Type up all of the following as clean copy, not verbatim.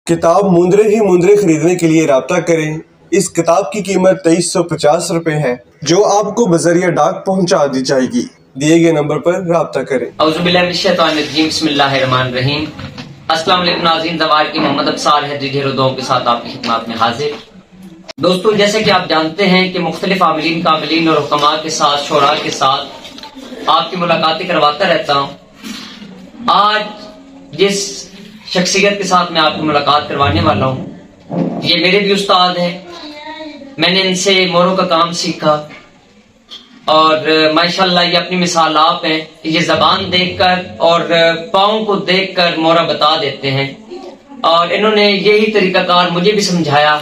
किताब मुंदरे ही मुंदरे खरीदने के लिए राब्ता करें। इस किताब की कीमत 2350 रुपए है, जो आपको बजरिया डाक पहुंचा दी जाएगी। दिए गए नंबर पर राब्ता करें। बिस्मिल्लाहिर्रहमानिर्रहीम। अस्सलाम वालेकुम नाज़रीन, ज़वार की मोहम्मद अब्सार है ढेरों के साथ आपकी खिदमत में हाजिर। दोस्तों, जैसे कि आप जानते हैं कि मुख्तलिफ आमिलीन कामिलीन और हुक्मा के साथ, शोरा के साथ आपकी मुलाकातें करवाता रहता हूँ। आज जिस शख्सियत के साथ मैं आपकी मुलाकात करवाने वाला हूँ, ये मेरे भी उस्ताद हैं। मैंने इनसे मोरों का काम सीखा और माशाल्लाह ये अपनी मिसाल आप हैं। ये जबान देखकर और पाँव को देखकर मोरा बता देते हैं और इन्होंने यही तरीकाकार मुझे भी समझाया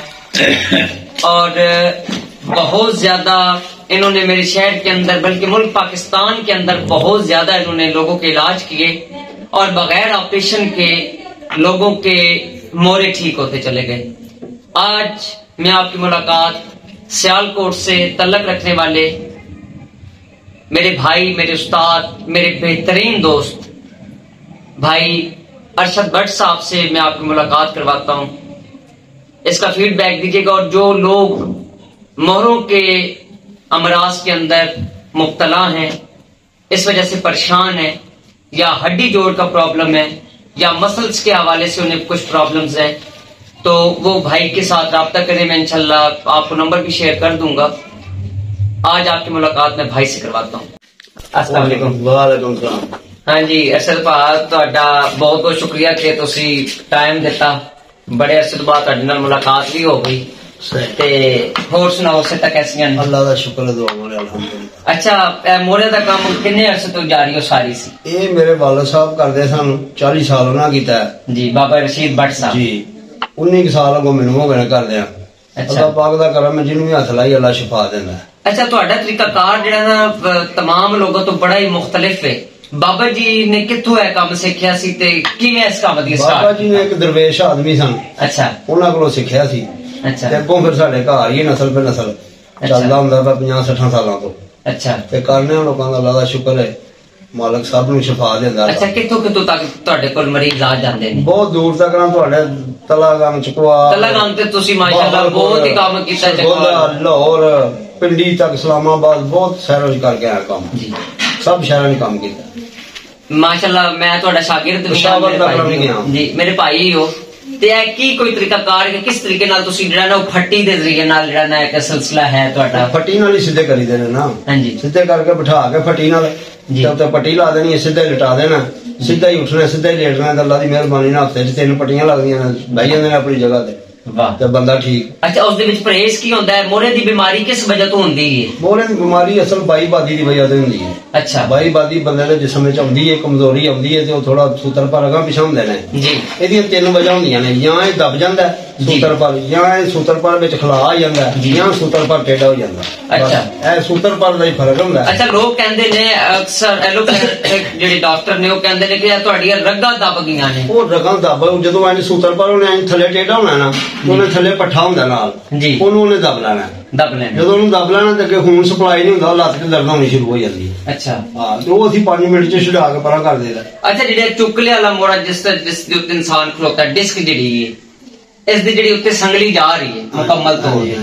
और बहुत ज्यादा इन्होंने मेरे शहर के अंदर, बल्कि मुल्क पाकिस्तान के अंदर बहुत ज्यादा इन्होंने लोगों के इलाज किए और बगैर ऑपरेशन के लोगों के मोरे ठीक होते चले गए। आज मैं आपकी मुलाकात सियालकोट से तल्लक रखने वाले मेरे भाई, मेरे उस्ताद, मेरे बेहतरीन दोस्त भाई अरशद भट्ट साहब से मैं आपकी मुलाकात करवाता हूं। इसका फीडबैक दीजिएगा। और जो लोग मोहरों के अमराज के अंदर मुब्तला हैं, इस वजह से परेशान हैं, या हड्डी जोड़ का प्रॉब्लम है, या मसल्स के हवाले से उन्हें कुछ प्रॉब्लम्स हैं, तो वो भाई के साथ राब्ता करें। मैं इंशाल्लाह आपको नंबर भी शेयर कर दूंगा। आज आपकी मुलाकात मैं भाई से करवाता हूँ। अस्सलाम वालेकुम। वालेकुम सलाम। हाँ जी अरशद भाई, ਤੁਹਾਡਾ बहुत बहुत शुक्रिया कि ਤੁਸੀਂ टाइम दिता। बड़े अरसे बाद ਤੁਹਾਡੇ ਨਾਲ मुलाकात भी हो गई ਤੇ ਹੋਰ ਸੁਣਾਓ, ਸਿਹਤਾਂ कैसियां ਨੇ? ਅੱਲਾਹ ਦਾ ਸ਼ੁਕਰ ਹੈ, ਦੁਆ ਮਾਰੇ ਅਲਹਮਦੁਲਿਲਾ। ਅੱਛਾ, ਮੋਰੇ ਦਾ ਕੰਮ ਕਿੰਨੇ ਅਰਸੇ ਤੋਂ ਜਾਰੀ ਹੋ ਸਾਰੀ ਸੀ? ਇਹ ਮੇਰੇ ਵਾਲਦ ਸਾਹਿਬ ਕਰਦੇ ਸਨ, 40 ਸਾਲ ਉਹਨਾਂ ਕੀਤਾ ਜੀ। ਬਾਬਾ ਰਸ਼ੀਦ ਭੱਟ ਸਾਹਿਬ ਜੀ 19 ਸਾਲ ਅਗੋਂ ਮੈਨੂੰ ਹੋ ਗਏ ਕਰਦੇ ਆ। ਅੱਲਾਹ ਪਾਕ ਦਾ ਕਰਮ, ਜਿਹਨੂੰ ਵੀ ਹੱਥ ਲਾਈ ਅੱਲਾਹ ਸ਼ਿਫਾ ਦਿੰਦਾ। अच्छा, ਤੁਹਾਡਾ ਤਰੀਕਾਕਾਰ ਜਿਹੜਾ ਨਾ तमाम ਲੋਕਾਂ ਤੋਂ ਬੜਾ ਹੀ ਮੁਖਤਲਿਫ ਹੈ। ਬਾਬਾ ਜੀ ਨੇ ਕਿੱਥੋਂ ਇਹ ਕੰਮ ਸਿੱਖਿਆ ਸੀ ਤੇ ਕਿਵੇਂ ਇਸ ਕੰਮ ਦੀ ਸਟਾਰਟ? ਬਾਬਾ ਜੀ ਨੇ ਇੱਕ ਦਰਵੇਸ਼ ਆਦਮੀ ਸਨ, ਅੱਛਾ, ਉਹਨਾਂ ਕੋਲੋਂ ਸਿੱਖਿਆ ਸੀ। ਅੱਛਾ, ਤੇ ਅੱਗੋਂ ਫਿਰ ਸਾਡੇ ਘਰ ਹੀ ਨਸਲ ਪਰ ਨਸਲ ਚੱਲਦਾ ਹੁੰਦਾ ਵਾ 50-60 ਸਾਲਾਂ ਤੋਂ। ਅੱਛਾ, ਤੇ ਕਰਨੇ ਲੋਕਾਂ ਦਾ ਅੱਲਾਹ ਦਾ ਸ਼ੁਕਰ ਹੈ, ਮਾਲਕ ਸਭ ਨੂੰ ਸ਼ਿਫਾ ਦਿੰਦਾ। ਅੱਛਾ, ਕਿੱਥੋਂ ਕਿੱਥੋਂ ਤੱਕ ਤੁਹਾਡੇ ਕੋਲ ਮਰੀਜ਼ ਆ ਜਾਂਦੇ ਨੇ? ਬਹੁਤ ਦੂਰ ਤੱਕ ਨਾ, ਤੁਹਾਡੇ ਤਲਾਗੰਗ, ਚਕਵਾ ਤਲਾਗੰਗ ਤੇ ਤੁਸੀਂ ਮਾਸ਼ਾਅੱਲਾ ਬਹੁਤ ਹੀ ਕੰਮ ਕੀਤਾ। ਚਕਵਾ, ਲਾਹੌਰ, ਪਿੰਡੀ ਤੱਕ, ਇਸਲਾਮਾਬਾਦ, ਬਹੁਤ ਸ਼ਹਿਰਾਂ ਵਿੱਚ ਕਰਕੇ ਆਇਆ ਕੰਮ ਜੀ। ਸਭ ਸ਼ਹਿਰਾਂ ਵਿੱਚ ਕੰਮ ਕੀਤਾ ਮਾਸ਼ਾਅੱਲਾ। ਮੈਂ ਤੁਹਾਡਾ ਸ਼ਾਗਿਰਦ ਵੀ ਹਾਂ ਜੀ, ਮੇਰੇ ਭਾਈ ਹੋ। ਤੇ ਇਹ ਕੀ ਕੋਈ ਤਰੀਕਾਕਾਰ ਹੈ, ਕਿਸ ਤਰੀਕੇ ਨਾਲ ਤੁਸੀਂ ਜਿਹੜਾ ਨਾ ਉਹ ਫੱਟੀ ਦੇ ਜ਼ਰੀਏ ਨਾਲ ਜਿਹੜਾ ਨਾ ਇੱਕ ਸਿਲਸਿਲਾ ਹੈ ਤੁਹਾਡਾ? ਫੱਟੀ ਨਾਲ ਹੀ ਸਿੱਧੇ ਕਰੀਦੇ ਨੇ ਨਾ। ਹਾਂਜੀ, ਸਿੱਧੇ ਕਰਕੇ ਬਿਠਾ ਕੇ ਫੱਟੀ ਨਾਲ ਤੇ ਉੱਤੇ ਪੱਟੀ ਲਾ ਦੇਣੀ ਹੈ, ਸਿੱਧਾ ਹੀ ਲਿਟਾ ਦੇਣਾ, ਸਿੱਧਾ ਹੀ ਉੱਠਣਾ, ਸਿੱਧਾ ਹੀ ਲੇਟਣਾ। ਅੱਲਾਹ ਦੀ ਮਿਹਰਬਾਨੀ ਨਾਲ ਹਫ਼ਤੇ 'ਚ 3 ਪੱਟੀਆਂ ਲੱਗਦੀਆਂ ਨੇ, ਬਹਿ ਜਾਂਦੇ ਨੇ ਆਪਣੀ ਜਗ੍ਹਾ ਤੇ। ਵਾਹ, ਤੇ ਬੰਦਾ ਠੀਕ। ਅੱਛਾ, ਉਸ ਦੇ ਵਿੱਚ ਪਰਹੇਜ਼ ਕੀ ਹੁੰਦਾ ਹੈ? ਮੋਰੇ ਦੀ ਬਿਮਾਰੀ ਕਿਸ ਵਜ੍ਹਾ ਤੋਂ ਹੁੰਦੀ ਹੈ? ਮੋਰੇ ਦੀ ਬਿਮਾਰੀ ਅਸਲ ਬਾਈਬਾਦੀ ਦੀ ਵਜ੍ਹਾ ਤੋਂ ਹੁੰਦੀ ਹੈ। ਅੱਛਾ, ਬਾਈਬਾਦੀ ਬੰਦੇ ਦੇ ਜਿਸਮ ਵਿੱਚ ਆਉਂਦੀ ਹੈ, ਕਮਜ਼ੋਰੀ ਆਉਂਦੀ ਹੈ ਤੇ ਉਹ ਥੋੜਾ ਸੂਤਰ ਪਰ ਅਗਾਂਹ ਪਿਛਾਂਹ ਹੁੰਦੇ ਨੇ ਜੀ। ਇਹਦੀਆਂ 3 ਵਜ੍ਹਾ ਹੁੰਦੀਆਂ ਨੇ, ਜਾਂ ਇਹ ਦਬ ਜਾਂਦਾ ਸੂਤਰ ਪਰ, ਜਾਂ ਇਹ ਸੂਤਰ ਪਰ ਵਿੱਚ ਖਲਾ ਆ ਜਾਂਦਾ, ਜਾਂ ਸੂਤਰ ਪਰ ਟੇਢਾ ਹੋ ਜਾਂਦਾ। ਅੱਛਾ, ਇਹ ਸੂਤਰ ਪਰ ਦਾ ਹੀ ਫਰਕ ਹੁੰਦਾ। ਅੱਛਾ, ਲੋਕ ਕਹਿੰਦੇ ਨੇ ਅਕਸਰ ਜਿਹੜੇ ਡਾਕਟਰ ਨੇ ਉਹ ਕਹਿੰਦੇ ਨੇ ਕਿ ਇਹ ਤੁਹਾਡੀਆਂ ਰਗਾਂ ਦਬ ਗਈਆਂ ਨੇ। ਉਹ ਰਗਾਂ ਦਬ, ਜਦੋਂ ਐਂ ਸੂਤਰ ਪਰ ਉਹਨੇ ਥੱਲੇ ਟੇਢਾ ਹੋਣਾ ਨਾ, ਉਹਨੇ ਥੱਲੇ ਪੱਠਾ ਹੁੰਦਾ ਨਾਲ ਜੀ, ਉਹਨੂੰ ਉਹਨੇ ਦਬ ਲੈਣਾ। ਜਦੋਂ ਉਹਨੂੰ ਦਬ ਲੈਣਾ ਤੇ ਅੱਗੇ ਖੂਨ ਸਪਲਾਈ ਨਹੀਂ ਹੁੰਦਾ, ਉਹ ਲੱਤ ਤੇ ਦਰਦ ਹੋਣੀ ਸ਼ੁਰੂ ਹੋ ਜਾਂਦੀ ਹੈ। ਅੱਛਾ, ਹਾਂ, ਤੇ ਉਹ ਅਸੀਂ 5 ਮਿੰਟ 'ਚ ਛੁਡਾ ਕੇ ਪਰਾਂ ਕਰ ਦੇਦਾ। ਅੱਛਾ, ਜਿਹੜੇ ਚੁੱਕਲੇ ਵਾਲਾ ਮੋਰਾ ਜਿਸ ਦੇ ਉੱਤੇ ਇਨਸਾਨ ਖਲੋਤਾ, ਡਿਸਕ ਜਿਹੜੀ ਹੈ, ਇਸ ਦੀ ਜਿਹੜੀ ਉੱਤੇ ਸੰਗਲੀ ਜਾ ਰਹੀ ਹੈ ਮੁਕੰਮਲ ਤੌਰ ਤੇ,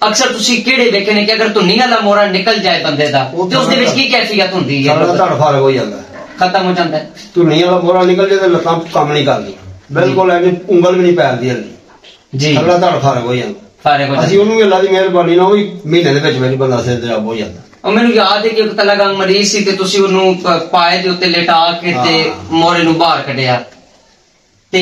ਅਕਸਰ ਤੁਸੀਂ ਕਿਹੜੇ ਵੇਖੇ ਨੇ ਕਿ ਅਗਰ ਧੁੰਨੀ ਵਾਲਾ ਮੋਰਾ ਨਿਕਲ ਜਾਏ ਬੰਦੇ ਦਾ ਤੇ ਉਸ ਦੇ ਵਿੱਚ ਕੀ ਕੈਫੀਅਤ ਹੁੰਦੀ ਹੈ? ਸਾਡਾ ਧੜ ਫਰਕ ਹੋ ਜਾਂਦਾ, ਖਤਮ ਹੋ ਜਾਂਦਾ। ਧੁੰਨੀ ਵਾਲਾ ਮੋਰਾ ਨਿਕਲ ਜਾਏ ਤਾਂ ਲੱਤਾਂ ਕੰਮ ਨਹੀਂ ਕਰਦੀਆਂ ਬਿਲਕੁਲ, ਐਵੇਂ ਉਂਗਲ ਵੀ ਨਹੀਂ ਪੈਂਦੀ ਜੀ, ਸਾਡਾ ਧੜ ਫਰਕ ਹੋ ਜਾਂਦਾ। ਅਸੀਂ ਉਹਨੂੰ ਵੀ ਅੱਲਾਹ ਦੀ ਮਿਹਰਬਾਨੀ ਨਾਲ ਉਹ ਵੀ ਮਹੀਨੇ ਦੇ ਵਿੱਚ ਬੰਦਾ ਸਿਹਤਯਾਬ ਹੋ ਜਾਂਦਾ। ਉਹ ਮੈਨੂੰ ਯਾਦ ਹੈ ਕਿ ਇੱਕ ਤਲਾਗੰਗ ਮਰੀਜ਼ ਸੀ ਤੇ ਤੁਸੀਂ ਉਹਨੂੰ ਪਾਏ ਦੇ ਉੱਤੇ ਲਿਟਾ ਕੇ ਤੇ ਮੋਰੇ ਨੂੰ ਬਾਹਰ ਕੱਢਿਆ। ਤੇ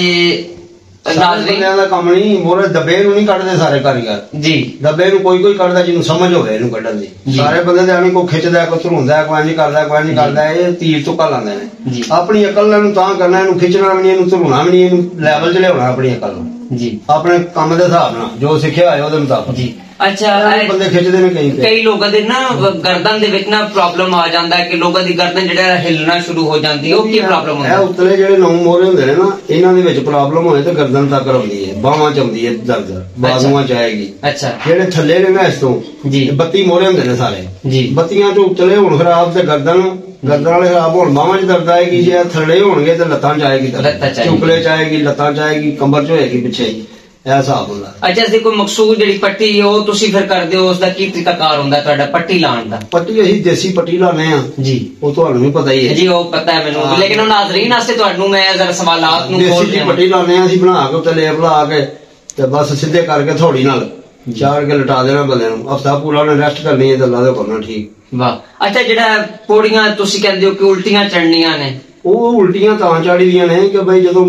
ਬੰਦਿਆਂ ਦਾ ਕੰਮ ਨਹੀਂ, ਮੋਰੇ ਦੱਬੇ ਨੂੰ ਨਹੀਂ ਕੱਢਦੇ ਸਾਰੇ ਕਾਰੀਗਰ ਜੀ। ਦੱਬੇ ਨੂੰ ਕੋਈ ਕੱਢਦਾ ਜਿਹਨੂੰ ਸਮਝ ਹੋਵੇ ਇਹਨੂੰ ਕੱਢਣ ਦੀ। ਸਾਰੇ ਬੰਦੇ ਦੇ ਐਵੇਂ ਕੋਈ ਖਿੱਚਦਾ, ਕੋਈ ਧਰੂੰਦਾ, ਕੋਈ ਨਹੀਂ ਕਰਦਾ, ਕੋਈ ਨਹੀਂ ਕਰਦਾ। ਇਹ ਤੀਰ ਤੁੱਕਾ ਲਾਉਂਦੇ ਨੇ। ਆਪਣੀ ਅਕਲ ਨਾਲ ਇਹਨੂੰ ਤਾਂ ਕਰਨਾ, ਇਹਨੂੰ ਖਿੱਚਣਾ ਵੀ ਨਹੀਂ, ਇਹਨੂੰ ਧਰੂਣਾ ਵੀ ਨਹੀਂ, ਇਹਨੂੰ ਲੈਵਲ 'ਚ ਲਿਆਉਣਾ ਆਪਣੀ ਅਕਲ ਨੂੰ ਜੀ, ਆਪਣੇ ਕੰਮ ਦੇ ਹਿਸਾਬ ਨਾਲ ਜੋ ਸਿੱਖਿਆ ਹੋਇਆ ਉਹਦੇ ਮੁਤਾਬਕ ਜੀ। ਅੱਛਾ, ਬੰਦੇ ਖਿੱਚਦੇ ਨੇ ਕਈ ਲੋਕਾਂ ਦੇ ਨਾ ਗਰਦਨ ਦੇ ਵਿੱਚ ਨਾ ਪ੍ਰੋਬਲਮ ਆ ਜਾਂਦਾ ਹੈ ਕਿ ਲੋਕਾਂ ਦੀ ਗਰਦਨ ਜਿਹੜਾ ਹਿੱਲਣਾ ਸ਼ੁਰੂ ਹੋ ਜਾਂਦੀ ਹੈ। ਉਹ ਕੀ ਪ੍ਰੋਬਲਮ ਹੁੰਦੀ ਹੈ? ਇਹ ਉੱਤਲੇ ਜਿਹੜੇ 9 ਮੋਰੇ ਹੁੰਦੇ ਨੇ ਨਾ, ਇਹਨਾਂ ਦੇ ਵਿੱਚ ਪ੍ਰੋਬਲਮ ਹੋਏ ਤਾਂ ਗਰਦਨ ਤੱਕ ਆਉਂਦੀ ਹੈ, ਬਾਹਾਂ 'ਚ ਆਉਂਦੀ ਹੈ ਦਰਦ, ਬਾਜ਼ੂਆਂ 'ਚ ਆਏਗੀ। ਅੱਛਾ, ਜਿਹੜੇ ਥੱਲੇ ਨੇ ਨਾ ਇਸ ਤੋਂ ਜੀ 32 ਮੋਰੇ ਹੁੰਦੇ ਨੇ ਸਾਰੇ ਜੀ। 32 'ਚੋਂ ਉੱਤਲੇ ਹੁਣ ਖਰਾਬ ਤੇ ਗਰਦਨ गर्दन वाले खराब हो बाहों च दर्द आएगी, जे थल्ले होणगे तो लत्तां च आएगी दर्द, चुकले च आएगी, लत्तां च आएगी, कंबर च होएगी पिछे ही, ਇਹ ਹਿਸਾਬ ਹੁੰਦਾ। ਅੱਛਾ ਜੀ, ਕੋਈ ਮਕਸੂਦ ਜਿਹੜੀ ਪੱਟੀ ਉਹ ਤੁਸੀਂ ਫਿਰ ਕਰਦੇ ਹੋ, ਉਸ ਦਾ ਕੀ ਤਰੀਕਾਕਾਰ ਹੁੰਦਾ ਤੁਹਾਡਾ ਪੱਟੀ ਲਾਉਣ ਦਾ? ਪੱਟੀ ਅਸੀਂ ਦੇਸੀ ਪੱਟੀ ਲਾਉਂਦੇ ਆ ਜੀ, ਉਹ ਤੁਹਾਨੂੰ ਵੀ ਪਤਾ ਹੀ ਹੈ ਜੀ, ਉਹ ਪਤਾ ਹੈ ਮੈਨੂੰ, ਲੇਕਿਨ ਉਹ ਨਾਜ਼ਰੀਨ ਵਾਸਤੇ ਤੁਹਾਨੂੰ ਮੈਂ ਜ਼ਰਾ ਸਵਾਲਾਤ ਨੂੰ ਖੋਲ ਦੇਸੀ ਪੱਟੀ ਲਾਉਂਦੇ ਆ ਅਸੀਂ, ਬਣਾ ਕੇ ਉੱਤੇ ਲੇਪ ਲਾ ਕੇ ਤੇ ਬਸ ਸਿੱਧੇ ਕਰਕੇ ਥੋੜੀ ਨਾਲ ਚਾੜ ਕੇ ਲਟਾ ਦੇਣਾ ਬੰਦੇ ਨੂੰ, ਹਫਤਾ ਪੂਰਾ ਉਹਨੇ ਰੈਸਟ ਕਰਨੀ ਹੈ ਤੇ ਅੱਲਾ ਦਾ ਕਰਨਾ ਠੀਕ। ਵਾਹ। ਅੱਛਾ, ਜਿਹੜਾ ਪੌੜੀਆਂ ਤੁਸੀਂ ਕਹਿੰਦੇ ਹੋ ਕਿ ਉਲਟੀਆਂ ਚੜਨੀਆਂ ਨੇ, ਉਹ ਉਲਟੀਆਂ ਤਾਂ ਚਾੜੀ ਦੀਆਂ ਨੇ ਕਿ ਬਈ ਜਦੋਂ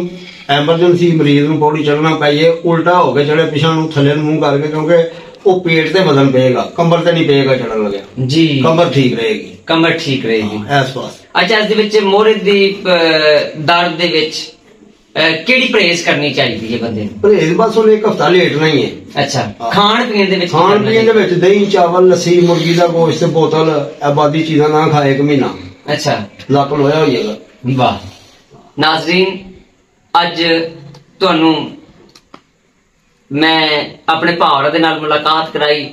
ਐਮਰਜੈਂਸੀ ਮਰੀਜ਼ ਨੂੰ ਪੌੜੀ ਚੜਨਾ ਪਈਏ, ਉਲਟਾ ਹੋ ਕੇ ਚੜੇ ਪਿਛਾਂ ਨੂੰ ਥੱਲੇ ਨੂੰ ਮੂੰਹ ਕਰਕੇ, ਕਿਉਂਕਿ ਉਹ ਪੇਟ ਤੇ ਵਜ਼ਨ ਪਏਗਾ, ਕੰਬਰ ਤੇ ਨਹੀਂ ਪਏਗਾ ਚੜਨ ਲੱਗਿਆ ਜੀ, ਕੰਬਰ ਠੀਕ ਰਹੇਗੀ, ਕੰਬਰ ਠੀਕ ਰਹੇਗੀ ਇਸ ਵਾਸਤੇ। ਅੱਛਾ, ਇਸ ਦੇ ਵਿੱਚ ਮੋਹਰੇ ਦੀ ਦਰਦ ਦੇ ਵਿੱਚ ਕਿਹੜੀ ਪਰਹੇਜ਼ ਕਰਨੀ ਚਾਹੀਦੀ ਹੈ ਬੰਦੇ ਨੂੰ? ਪਰਹੇਜ਼ ਬਸ ਉਹਨੇ ਇੱਕ ਹਫਤਾ ਲੇਟਣਾ ਹੀ ਹੈ। ਅੱਛਾ, ਖਾਣ ਪੀਣ ਦੇ ਵਿੱਚ? ਖਾਣ ਪੀਣ ਦੇ ਵਿੱਚ ਦਹੀਂ, ਚਾਵਲ, ਲੱਸੀ, ਮੁਰਗੀ ਦਾ ਗੋਸ਼ਤ, ਬੋਤਲ, ਆਬਾਦੀ ਚੀਜ਼ਾਂ ਨਾ ਖਾਏ ਇੱਕ ਮਹੀਨਾ। ਅੱਛਾ, ਲੱਕ ਲੋਇਆ ਹੋ ਜਾਏਗਾ। ਵਾਹ। ਨਾਜ਼ਰੀਨ, ਅੱਜ ਤੁਹਾਨੂੰ ਮੈਂ ਆਪਣੇ ਭਾਵਰਾ ਦੇ ਨਾਲ ਮੁਲਾਕਾਤ ਕਰਾਈ,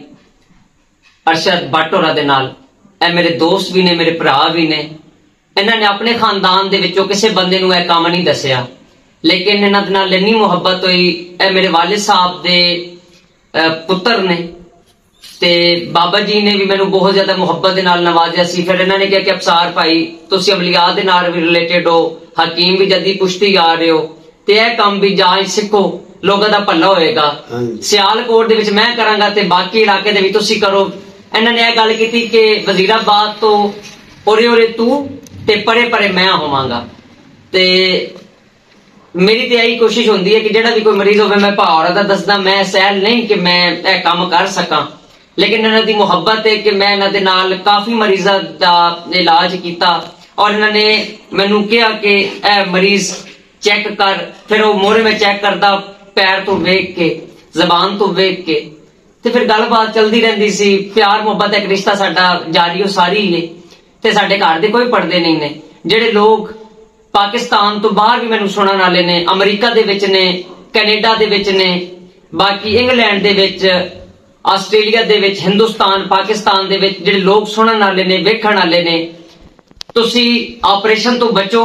ਅਰਸ਼ਦ ਭੱਟ ਹੋਰਾਂ ਦੇ ਨਾਲ। ਇਹ ਮੇਰੇ ਦੋਸਤ ਵੀ ਨੇ, ਮੇਰੇ ਭਰਾ ਵੀ ਨੇ। ਇਹਨਾਂ ਨੇ ਆਪਣੇ ਖਾਨਦਾਨ ਦੇ ਵਿੱਚੋਂ ਕਿਸੇ ਬੰਦੇ ਨੂੰ ਇਹ ਕੰਮ ਨਹੀਂ ਦੱਸਿਆ, ਲੇਕਿਨ ਇਹਨਾਂ ਦੇ ਨਾਲ ਇੰਨੀ ਮੁਹੱਬਤ ਹੋਈ। ਇਹ ਮੇਰੇ ਵਾਲਿਦ ਸਾਹਿਬ ਦੇ ਪੁੱਤਰ ਨੇ ਤੇ ਬਾਬਾ ਜੀ ਨੇ ਵੀ ਮੈਨੂੰ ਬਹੁਤ ਜ਼ਿਆਦਾ ਮੁਹੱਬਤ ਦੇ ਨਾਲ ਨਵਾਜ਼ਿਆ ਸੀ। ਫਿਰ ਇਹਨਾਂ ਨੇ ਕਿਹਾ ਕਿ ਅਫਸਾਰ ਭਾਈ, ਤੁਸੀਂ ਅਮਲੀਆਤ ਦੇ ਨਾਲ ਵੀ ਰਿਲੇਟਡ ਹੋ, ਹਕੀਮ ਵੀ ਜਦੀ ਪੁਸ਼ਤੀ ਆ ਰਹੇ ਹੋ, ਤੇ ਇਹ ਕੰਮ ਵੀ ਜਾਂਚ ਸਿੱਖੋ, ਲੋਕਾਂ ਦਾ ਭਲਾ ਹੋਏਗਾ। ਸਿਆਲਕੋਟ ਦੇ ਵਿੱਚ ਮੈਂ ਕਰਾਂਗਾ ਤੇ ਬਾਕੀ ਇਲਾਕੇ ਦੇ ਵੀ ਤੁਸੀਂ ਕਰੋ। ਇਹਨਾਂ ਨੇ ਇਹ ਗੱਲ ਕੀਤੀ ਕਿ ਵਜ਼ੀਰਾਬਾਦ ਤੋਂ ਉਰੇ ਤੂੰ ਤੇ ਪਰੇ ਪਰੇ ਮੈਂ ਹੋਵਾਂਗਾ। ਤੇ ਮੇਰੀ ਤੇ ਇਹੀ ਕੋਸ਼ਿਸ਼ ਹੁੰਦੀ ਹੈ ਕਿ ਜਿਹੜਾ ਵੀ ਕੋਈ ਮਰੀਜ਼ ਹੋਵੇ ਮੈਂ ਭਾਵਰਾ ਦਾ ਦੱਸਦਾ। ਮੈਂ ਸਹਿਲ ਨਹੀਂ ਕਿ ਮੈਂ ਇਹ ਕੰਮ ਕਰ ਸਕਾਂ, ਲੇਕਿਨ ਇਹਨਾਂ ਦੀ ਮੁਹੱਬਤ ਹੈ ਕਿ ਮੈਂ ਇਹਨਾਂ ਦੇ ਨਾਲ ਕਾਫੀ ਮਰੀਜ਼ਾਂ ਦਾ ਇਲਾਜ ਕੀਤਾ ਔਰ ਇਹਨਾਂ ਨੇ ਮੈਨੂੰ ਕਿਹਾ ਕਿ ਇਹ ਮਰੀਜ਼ ਚੈੱਕ ਕਰ। ਫਿਰ ਉਹ ਮੋਹਰੇ ਮੈਂ ਚੈੱਕ ਕਰਦਾ, ਪੈਰ ਤੋਂ ਵੇਖ ਕੇ, ਜ਼ਬਾਨ ਤੋਂ ਵੇਖ ਕੇ, ਤੇ ਫਿਰ ਗੱਲਬਾਤ ਚੱਲਦੀ ਰਹਿੰਦੀ ਸੀ। ਪਿਆਰ ਮੁਹੱਬਤ ਇੱਕ ਰਿਸ਼ਤਾ ਸਾਡਾ ਜਾਰੀ ਉਹ ਸਾਰੀ ਹੈ। ਤੇ ਸਾਡੇ ਘਰ ਦੇ ਕੋਈ ਪਰਦੇ ਨਹੀਂ ਨੇ। ਜਿਹੜੇ ਲੋਕ ਪਾਕਿਸਤਾਨ ਤੋਂ ਬਾਹਰ ਵੀ ਮੈਨੂੰ ਸੁਣਨ ਵਾਲੇ ਨੇ, ਅਮਰੀਕਾ ਦੇ ਵਿੱਚ ਨੇ, ਕੈਨੇਡਾ ਦੇ ਵਿੱਚ ਨੇ, ਬਾਕੀ ਇੰਗਲੈਂਡ ਦੇ ਵਿੱਚ, ਆਸਟ੍ਰੇਲੀਆ ਦੇ ਵਿੱਚ, ਹਿੰਦੁਸਤਾਨ, ਪਾਕਿਸਤਾਨ ਦੇ ਵਿੱਚ ਜਿਹੜੇ ਲੋਕ ਸੁਣਨ ਵਾਲੇ ਨੇ, ਵੇਖਣ ਵਾਲੇ ਨੇ, ਤੁਸੀਂ ਆਪਰੇਸ਼ਨ ਤੋਂ ਬਚੋ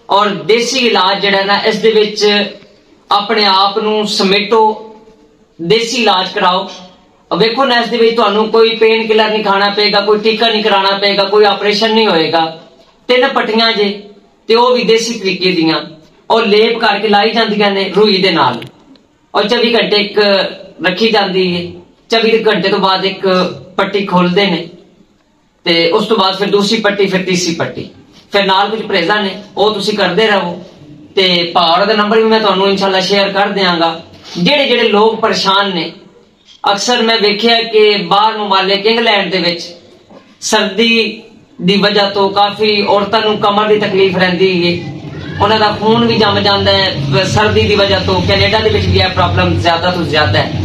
ਔਰ ਦੇਸੀ ਇਲਾਜ ਜਿਹੜਾ ਨਾ ਇਸ ਦੇ ਵਿੱਚ ਆਪਣੇ ਆਪ ਨੂੰ ਸਮੇਟੋ, ਦੇਸੀ ਇਲਾਜ ਕਰਾਓ। ਵੇਖੋ ਨਾ, ਇਸ ਦੇ ਵਿੱਚ ਤੁਹਾਨੂੰ ਕੋਈ ਪੇਨ ਕਿਲਰ ਨਹੀਂ ਖਾਣਾ ਪਏਗਾ, ਕੋਈ ਟੀਕਾ ਨਹੀਂ ਕਰਾਉਣਾ ਪਏਗਾ, ਕੋਈ ਆਪਰੇਸ਼ਨ ਨਹੀਂ ਹੋਏਗਾ। 3 ਪੱਟੀਆਂ ਜੇ ਤੇ ਉਹ ਵੀ ਦੇਸੀ ਤਰੀਕੇ ਦੀਆਂ, ਔਰ ਲੇਪ ਕਰਕੇ ਲਾਈ ਜਾਂਦੀਆਂ ਨੇ ਰੂਈ ਦੇ ਨਾਲ, ਔਰ 24 ਘੰਟੇ ਇੱਕ ਰੱਖੀ ਜਾਂਦੀ ਹੈ। 24 ਘੰਟੇ ਤੋਂ ਬਾਅਦ ਇੱਕ ਪੱਟੀ ਖੋਲਦੇ ਨੇ ਤੇ ਉਸ ਤੋਂ ਬਾਅਦ ਫਿਰ ਦੂਸਰੀ ਪੱਟੀ, ਫਿਰ ਤੀਸਰੀ ਪੱਟੀ, ਫਿਰ ਨਾਲ ਕੁਝ ਪਰਹੇਜ਼ਾਂ ਨੇ ਉਹ ਤੁਸੀਂ ਕਰਦੇ ਰਹੋ। ਤੇ ਭਾਵਰਾ ਦਾ ਨੰਬਰ ਵੀ ਮੈਂ ਤੁਹਾਨੂੰ ਇਨਸ਼ਾਅੱਲਾ ਸ਼ੇਅਰ ਕਰ ਦਿਆਂਗਾ। ਜਿਹੜੇ ਲੋਕ ਪਰੇਸ਼ਾਨ ਨੇ, ਅਕਸਰ ਮੈਂ ਵੇਖਿਆ ਕਿ ਬਾਹਰ ਮੁਮਾਲਿਕ, ਇੰਗਲੈਂਡ ਦੇ ਵਿੱਚ ਸਰਦੀ ਦੀ ਵਜ੍ਹਾ ਤੋਂ ਕਾਫੀ ਔਰਤਾਂ ਨੂੰ ਕਮਰ ਦੀ ਤਕਲੀਫ ਰਹਿੰਦੀ ਹੈ, ਉਹਨਾਂ ਦਾ ਖੂਨ ਵੀ ਜੰਮ ਜਾਂਦਾ ਹੈ ਸਰਦੀ ਦੀ ਵਜ੍ਹਾ ਤੋਂ। ਕੈਨੇਡਾ ਦੇ ਵਿੱਚ ਵੀ ਇਹ ਪ੍ਰੋਬਲਮ ਜ਼ਿਆਦਾ ਤੋਂ ਜ਼ਿਆਦਾ ਹੈ।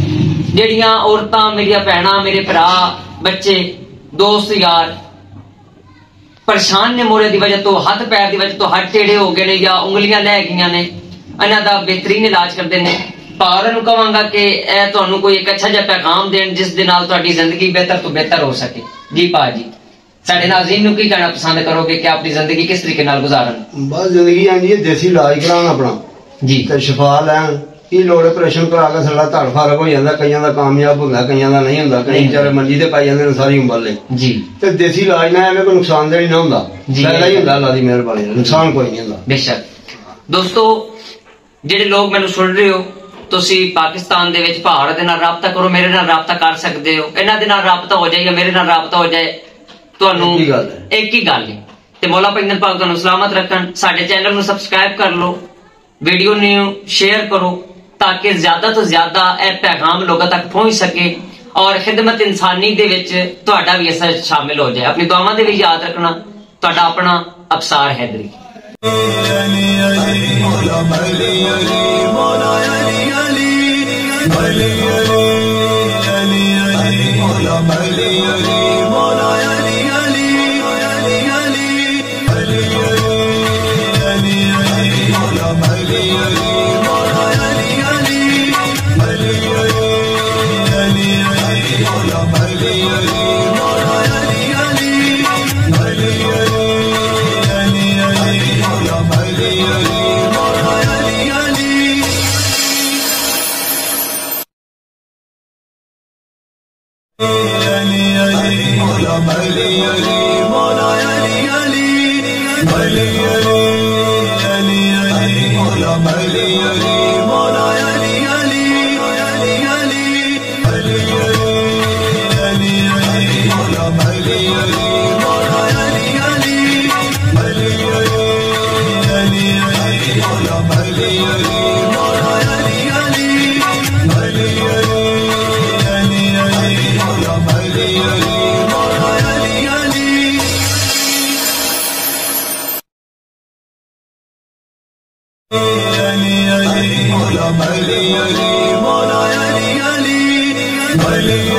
ਜਿਹੜੀਆਂ ਔਰਤਾਂ, ਮੇਰੀਆਂ ਭੈਣਾਂ, ਮੇਰੇ ਭਰਾ, ਬੱਚੇ, ਦੋਸਤ, ਯਾਰ ਪਰੇਸ਼ਾਨ ਨੇ ਮੋਰੇ ਦੀ ਵਜ੍ਹਾ ਤੋਂ, ਹੱਥ ਪੈਰ ਦੀ ਵਜ੍ਹਾ ਤੋਂ ਹੱਥ ਟੇੜੇ ਹੋ ਗਏ ਨੇ ਜਾਂ ਉਂਗਲੀਆਂ ਲੈ ਗਈਆਂ ਨੇ, ਇਹਨਾਂ ਦਾ ਬਿਹਤਰੀਨ ਇਲਾਜ ਕਰਦੇ ਨੇ। ਭਾਵਰਾ ਨੂੰ ਕਹਾਂਗਾ ਕਿ ਇਹ ਤੁਹਾਨੂੰ ਕੋਈ ਇੱਕ ਅੱਛਾ ਜਿਹਾ ਪੈਗਾਮ ਦੇਣ ਜਿਸ ਦੇ ਨਾਲ ਤੁਹਾਡੀ ਜ਼ਿੰਦਗੀ ਬਿਹਤਰ ਤੋਂ ਬਿਹਤਰ ਹੋ ਸਕੇ। ਜੀ ਭਾਜੀ, ਸਾਡੇ ਨਾਜ਼ਰੀਨ ਨੂੰ ਕੀ ਕਹਿਣਾ ਪਸੰਦ ਕਰੋਗੇ ਕਿ ਆਪਣੀ ਜ਼ਿੰਦਗੀ ਕਿਸ ਤਰੀਕੇ ਨਾਲ ਗੁਜ਼ਾਰਨ? ਬਸ ਜ਼ਿੰਦਗੀ ਆਂਦੀ ਹੈ ਦੇਸੀ ਇਲਾਜ ਕਰਾਉਣ ਆਪਣਾ ਜੀ, ਤੇ ਸ਼ਿਫਾ ਲੈਣ। ਕੀ ਲੋੜ ਹੈ ਆਪਰੇਸ਼ਨ ਕਰਾ ਕੇ ਸਾਡਾ ਧੜ ਫਰਕ ਹੋ ਜਾਂਦਾ, ਕਈਆਂ ਦਾ ਕਾਮਯਾਬ ਹੁੰਦਾ, ਕਈਆਂ ਦਾ ਨਹੀਂ ਹੁੰਦਾ, ਕਈ ਵਿਚਾਰੇ ਮੰਜੀ ਤੇ ਪਾਈ ਜਾਂਦੇ ਨੇ ਸਾਰੀ ਉਮਰ ਲਈ ਜੀ। ਤੇ ਦੇਸੀ ਇਲਾਜ ਨਾਲ ਐਵੇਂ ਕੋਈ ਨੁਕਸਾਨਦੇਹ ਨਹੀਂ ਹੁੰਦਾ, ਫਾਇਦਾ ਹੀ ਹੁੰਦਾ ਅੱਲਾ ਦੀ ਮਿਹਰਬਾਨੀ ਨਾਲ, ਨੁਕਸਾਨ ਕੋਈ ਨਹੀਂ ਹੁੰਦਾ। ਬੇਸ਼ੱਕ। ਦੋਸਤੋ, ਜਿਹੜੇ ਲੋਕ ਮੈਨੂੰ ਸੁਣ ਰਹੇ ਹੋ, ਤੁਸੀਂ ਪਾਕਿਸਤਾਨ ਦੇ ਵਿੱਚ ਭਾਵਰਾ ਦੇ ਨਾਲ ਰਾਬਤਾ ਕਰੋ, ਮੇਰੇ ਨਾਲ ਰਾਬਤਾ ਕਰ ਸਕਦੇ ਹੋ। ਇਹਨਾਂ ਦੇ ਨਾਲ ਰਾਬਤਾ ਹੋ ਜਾਏ ਜਾਂ ਮੇਰੇ ਨਾਲ ਰਾਬਤਾ ਹੋ ਜਾਏ, ਤੁਹਾਨੂੰ ਇੱਕ ਹੀ ਗੱਲ ਹੈ। ਤੇ ਮੌਲਾ ਪਾਕ ਤੁਹਾਨੂੰ ਸਲਾਮਤ ਰੱਖਣ। ਸਾਡੇ ਚੈਨਲ ਨੂੰ ਸਬਸਕ੍ਰਾਈਬ ਕਰ ਲਓ, ਵੀਡੀਓ ਨੂੰ ਸ਼ੇਅਰ ਕਰੋ ताकि ज्यादा तो ज्यादा यह पैगाम लोगों तक पहुंच सके और खिदमत इंसानी दे विच तुहाडा भी असर शामिल हो जाए। अपनी दुआवां दे भी याद रखना। तुहाडा अपना अबसार Hydari. Ali Ali Ali Ali Ali Ali Ali, Ali, Mola Ali, Ali, Ali,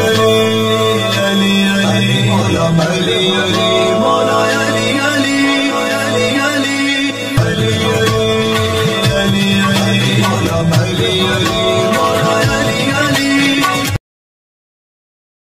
Ali.